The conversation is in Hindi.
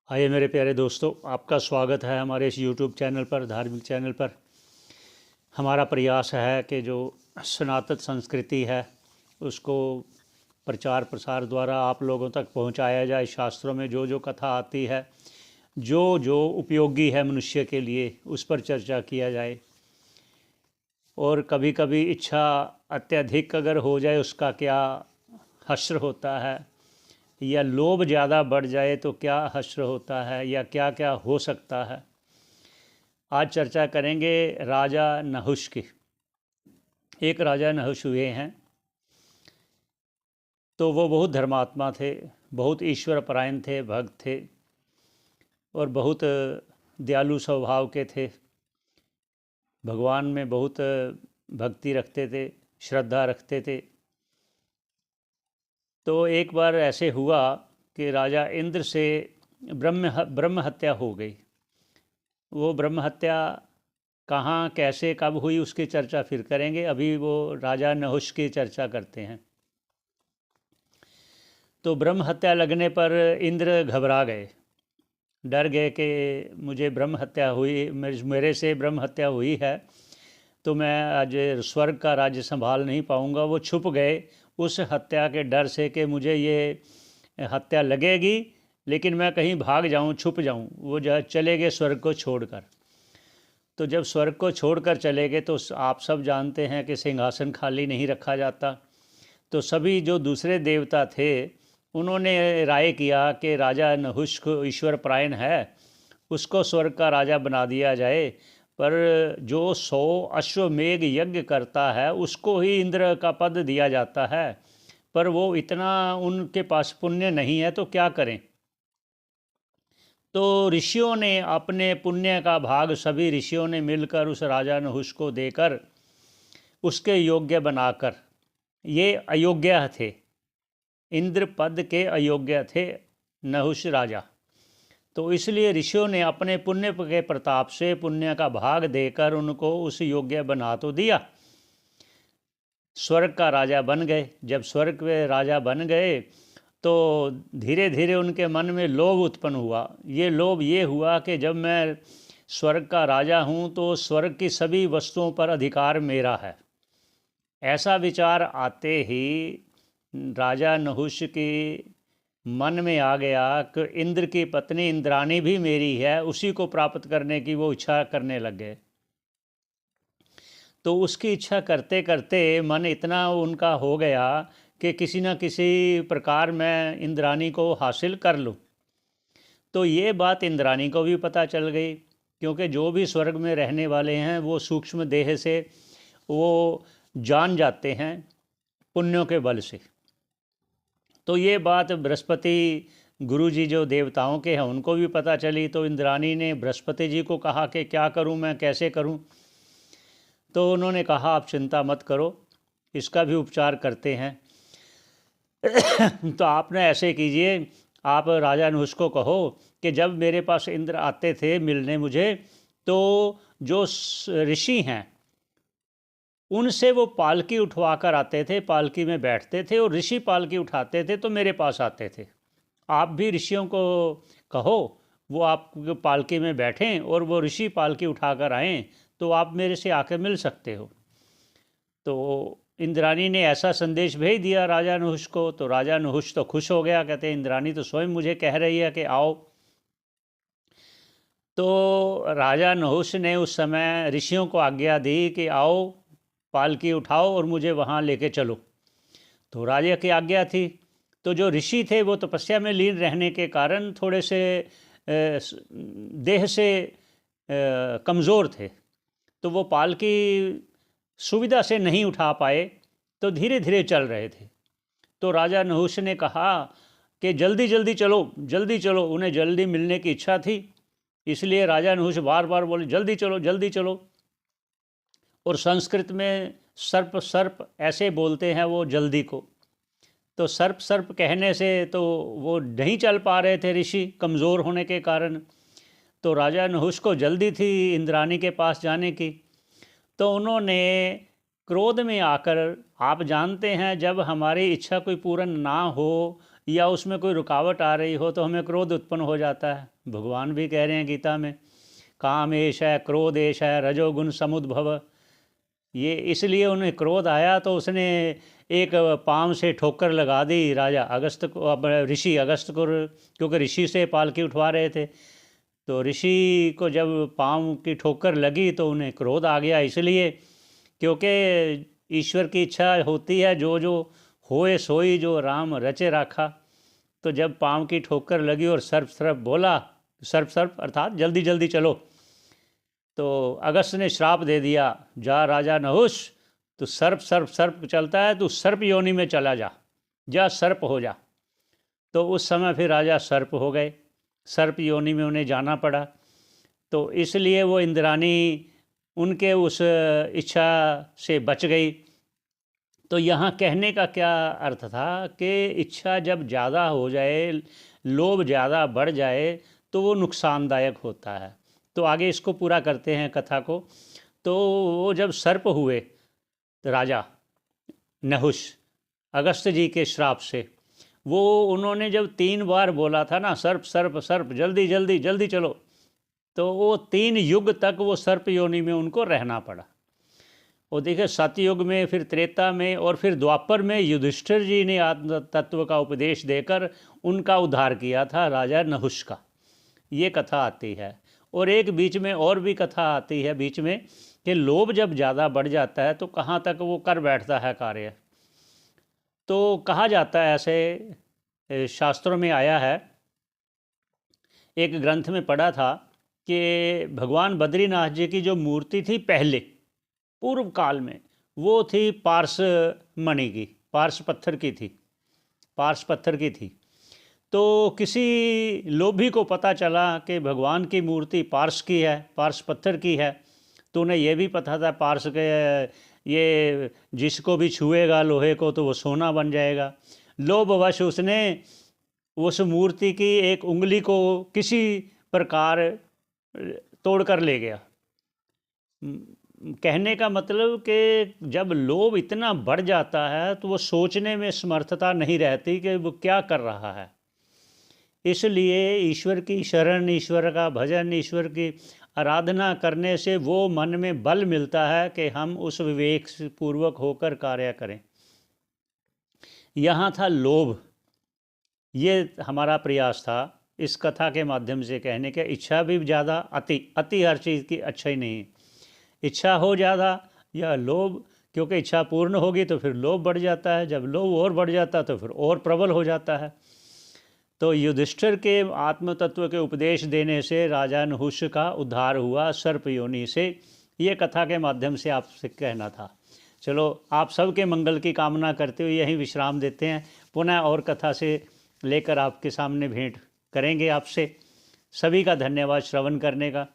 हाय मेरे प्यारे दोस्तों, आपका स्वागत है हमारे इस यूट्यूब चैनल पर, धार्मिक चैनल पर। हमारा प्रयास है कि जो सनातन संस्कृति है उसको प्रचार प्रसार द्वारा आप लोगों तक पहुंचाया जाए। शास्त्रों में जो जो कथा आती है, जो जो उपयोगी है मनुष्य के लिए, उस पर चर्चा किया जाए। और कभी कभी इच्छा अत्यधिक अगर हो जाए, उसका क्या हश्र होता है, या लोभ ज़्यादा बढ़ जाए तो क्या हश्र होता है, या क्या क्या हो सकता है। आज चर्चा करेंगे राजा नहुष की। एक राजा नहुष हुए हैं, तो वो बहुत धर्मात्मा थे, बहुत ईश्वर परायण थे, भक्त थे और बहुत दयालु स्वभाव के थे। भगवान में बहुत भक्ति रखते थे, श्रद्धा रखते थे। तो एक बार ऐसे हुआ कि राजा इंद्र से ब्रह्म हत्या हो गई। वो ब्रह्म हत्या कहाँ, कैसे, कब हुई, उसकी चर्चा फिर करेंगे। अभी वो राजा नहुष की चर्चा करते हैं। तो ब्रह्म हत्या लगने पर इंद्र घबरा गए, डर गए कि मुझे ब्रह्म हत्या हुई, मेरे से ब्रह्म हत्या हुई है तो मैं आज स्वर्ग का राज्य संभाल नहीं पाऊंगा। वो छुप गए उस हत्या के डर से कि मुझे ये हत्या लगेगी, लेकिन मैं कहीं भाग जाऊं, छुप जाऊं। वो जो चले गए स्वर्ग को छोड़कर। तो जब स्वर्ग को छोड़कर चले गए तो आप सब जानते हैं कि सिंहासन खाली नहीं रखा जाता। तो सभी जो दूसरे देवता थे उन्होंने राय किया कि राजा नहुष को ईश्वर परायण है, उसको स्वर्ग का राजा बना दिया जाए। पर जो 100 अश्वमेघ यज्ञ करता है उसको ही इंद्र का पद दिया जाता है, पर वो इतना उनके पास पुण्य नहीं है, तो क्या करें। तो ऋषियों ने अपने पुण्य का भाग, सभी ऋषियों ने मिलकर उस राजा नहुष को देकर उसके योग्य बनाकर, ये अयोग्य थे, इंद्र पद के अयोग्य थे नहुष राजा। तो इसलिए ऋषियों ने अपने पुण्य के प्रताप से पुण्य का भाग देकर उनको उस योग्य बना तो दिया, स्वर्ग का राजा बन गए। जब स्वर्ग के राजा बन गए तो धीरे धीरे उनके मन में लोभ उत्पन्न हुआ। ये लोभ ये हुआ कि जब मैं स्वर्ग का राजा हूँ तो स्वर्ग की सभी वस्तुओं पर अधिकार मेरा है। ऐसा विचार आते ही राजा नहुष के मन में आ गया कि इंद्र की पत्नी इंद्राणी भी मेरी है, उसी को प्राप्त करने की वो इच्छा करने लग गए। तो उसकी इच्छा करते करते मन इतना उनका हो गया कि किसी न किसी प्रकार मैं इंद्राणी को हासिल कर लूँ। तो ये बात इंद्राणी को भी पता चल गई, क्योंकि जो भी स्वर्ग में रहने वाले हैं वो सूक्ष्म देह से वो जान जाते हैं पुण्यों के बल से। तो ये बात बृहस्पति गुरु जी जो देवताओं के हैं उनको भी पता चली। तो इंद्राणी ने बृहस्पति जी को कहा कि क्या करूं मैं, कैसे करूं। तो उन्होंने कहा आप चिंता मत करो, इसका भी उपचार करते हैं। तो आपने ऐसे कीजिए, आप राजा नहुष को कहो कि जब मेरे पास इंद्र आते थे मिलने मुझे, तो जो ऋषि हैं उनसे वो पालकी उठवा कर आते थे, पालकी में बैठते थे और ऋषि पालकी उठाते थे तो मेरे पास आते थे। आप भी ऋषियों को कहो वो आप पालकी में बैठें और वो ऋषि पालकी उठाकर आएँ, तो आप मेरे से आके मिल सकते हो। तो इंद्राणी ने ऐसा संदेश भेज दिया राजा नहुष को। तो राजा नहुष तो खुश हो गया, कहते इंद्राणी तो स्वयं मुझे कह रही है कि आओ। तो राजा नहुष ने उस समय ऋषियों को आज्ञा दी कि आओ पालकी उठाओ और मुझे वहाँ लेके चलो। तो राजा की आज्ञा थी। तो जो ऋषि थे वो तपस्या में लीन रहने के कारण थोड़े से देह से कमज़ोर थे, तो वो पालकी सुविधा से नहीं उठा पाए, तो धीरे धीरे चल रहे थे। तो राजा नहुष ने कहा कि जल्दी जल्दी चलो, जल्दी चलो। उन्हें जल्दी मिलने की इच्छा थी, इसलिए राजा नहुष बार बार बोले जल्दी चलो, जल्दी चलो। और संस्कृत में सर्प सर्प ऐसे बोलते हैं वो जल्दी को। तो सर्प सर्प कहने से तो वो नहीं चल पा रहे थे ऋषि, कमज़ोर होने के कारण। तो राजा नहुष को जल्दी थी इंद्राणी के पास जाने की। तो उन्होंने क्रोध में आकर, आप जानते हैं जब हमारी इच्छा कोई पूर्ण ना हो या उसमें कोई रुकावट आ रही हो तो हमें क्रोध उत्पन्न हो जाता है। भगवान भी कह रहे हैं गीता में, काम एष है, क्रोध एष है, रजोगुण समुद्भव। ये इसलिए उन्हें क्रोध आया तो उसने एक पाँव से ठोकर लगा दी राजा अगस्त को, अब ऋषि अगस्त को, क्योंकि ऋषि से पालकी उठवा रहे थे। तो ऋषि को जब पाँव की ठोकर लगी तो उन्हें क्रोध आ गया, इसलिए क्योंकि ईश्वर की इच्छा होती है जो जो होए सोई जो राम रचे राखा। तो जब पाँव की ठोकर लगी और सर्प सर्प बोला, सर्प सर्प अर्थात जल्दी जल्दी चलो, तो अगस्त ने श्राप दे दिया, जा राजा नहुष, तो सर्प सर्प सर्प चलता है, तो सर्प योनि में चला जा सर्प हो जा। तो उस समय फिर राजा सर्प हो गए, सर्प योनि में उन्हें जाना पड़ा। तो इसलिए वो इंद्राणी उनके उस इच्छा से बच गई। तो यहाँ कहने का क्या अर्थ था कि इच्छा जब ज़्यादा हो जाए, लोभ ज़्यादा बढ़ जाए तो वो नुकसानदायक होता है। तो आगे इसको पूरा करते हैं कथा को। तो वो जब सर्प हुए तो राजा नहुष अगस्त जी के श्राप से, वो उन्होंने जब 3 बार बोला था ना, सर्प सर्प सर्प जल्दी जल्दी जल्दी चलो, तो वो 3 युग तक वो सर्प योनि में उनको रहना पड़ा। और देखिए सतयुग में, फिर त्रेता में और फिर द्वापर में युधिष्ठिर जी ने आत्म तत्व का उपदेश देकर उनका उद्धार किया था राजा नहुष का। ये कथा आती है। और एक बीच में और भी कथा आती है बीच में कि लोभ जब ज़्यादा बढ़ जाता है तो कहाँ तक वो कर बैठता है कार्य। तो कहा जाता है, ऐसे शास्त्रों में आया है, एक ग्रंथ में पढ़ा था कि भगवान बद्रीनाथ जी की जो मूर्ति थी पहले पूर्व काल में, वो थी पारस मणि की, पारस पत्थर की थी, पारस पत्थर की थी। तो किसी लोभी को पता चला कि भगवान की मूर्ति पारस की है, पारस पत्थर की है। तो उन्हें यह भी पता था पारस के ये जिसको भी छुएगा लोहे को तो वो सोना बन जाएगा। लोभवश उसने उस मूर्ति की एक उंगली को किसी प्रकार तोड़ कर ले गया। कहने का मतलब कि जब लोभ इतना बढ़ जाता है तो वो सोचने में समर्थता नहीं रहती कि वो क्या कर रहा है। इसलिए ईश्वर की शरण, ईश्वर का भजन, ईश्वर की आराधना करने से वो मन में बल मिलता है कि हम उस विवेक पूर्वक होकर कार्य करें। यहाँ था लोभ, ये हमारा प्रयास था इस कथा के माध्यम से कहने के। इच्छा भी ज़्यादा, अति हर चीज़ की अच्छा ही नहीं। इच्छा हो ज़्यादा या लोभ, क्योंकि इच्छा पूर्ण होगी तो फिर लोभ बढ़ जाता है, जब लोभ और बढ़ जाता है तो फिर और प्रबल हो जाता है। तो युधिष्ठिर के आत्म तत्व के उपदेश देने से राजा नहुष का उद्धार हुआ सर्प योनि से। ये कथा के माध्यम से आपसे कहना था। चलो, आप सबके मंगल की कामना करते हुए यहीं विश्राम देते हैं। पुनः और कथा से लेकर आपके सामने भेंट करेंगे आपसे। सभी का धन्यवाद श्रवण करने का।